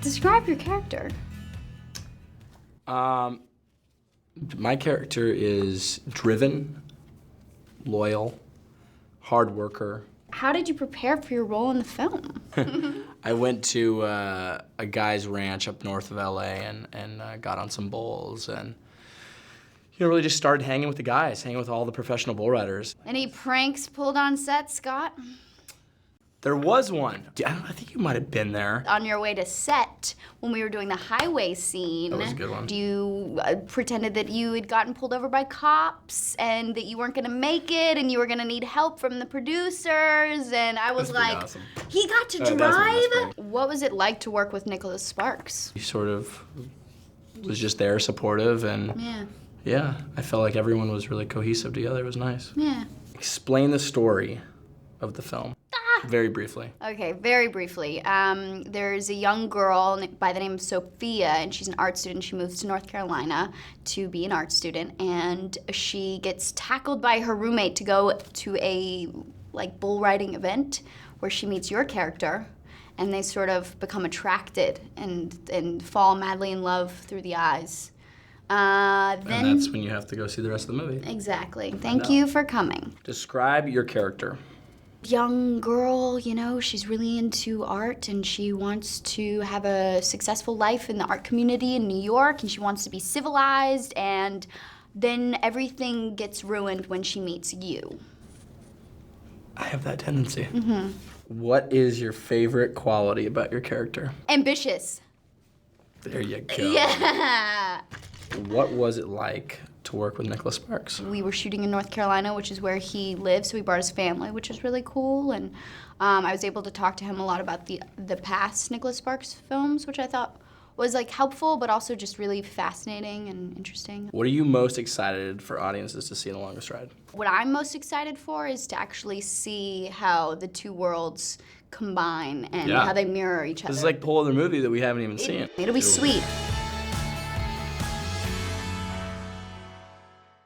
Describe your character. My character is driven, loyal, hard worker. How did you prepare for your role in the film? I went to a guy's ranch up north of LA and got on some bulls and really just started hanging with the guys, hanging with all the professional bull riders. Any pranks pulled on set, Scott? There was one. I think you might have been there. On your way to set, when we were doing the highway scene, That was a good one. You pretended that you had gotten pulled over by cops and that you weren't gonna make it and you were gonna need help from the producers, and I was That's pretty like, awesome. he got to That's drive? What was it like to work with Nicholas Sparks? He sort of was just there, supportive, and Yeah. I felt like everyone was really cohesive together. It was nice. Yeah. Explain the story of the film. Very briefly. Okay, very briefly. There's a young girl by the name of Sophia, and she's an art student. She moves to North Carolina to be an art student, and she gets tackled by her roommate to go to a bull riding event where she meets your character, and they sort of become attracted and fall madly in love through the eyes. And that's when you have to go see the rest of the movie. Exactly. Thank you for coming. Describe your character. Young girl, she's really into art and she wants to have a successful life in the art community in New York, and she wants to be civilized, and then everything gets ruined when she meets you. I have that tendency. Mm-hmm. What is your favorite quality about your character? Ambitious. There you go. Yeah. What was it like to work with Nicholas Sparks? We were shooting in North Carolina, which is where he lives, so he brought his family, which was really cool, and I was able to talk to him a lot about the past Nicholas Sparks films, which I thought was helpful, but also just really fascinating and interesting. What are you most excited for audiences to see in The Longest Ride? What I'm most excited for is to actually see how the two worlds combine and how they mirror each other. This is like a whole other movie that we haven't even seen. It'll be sweet.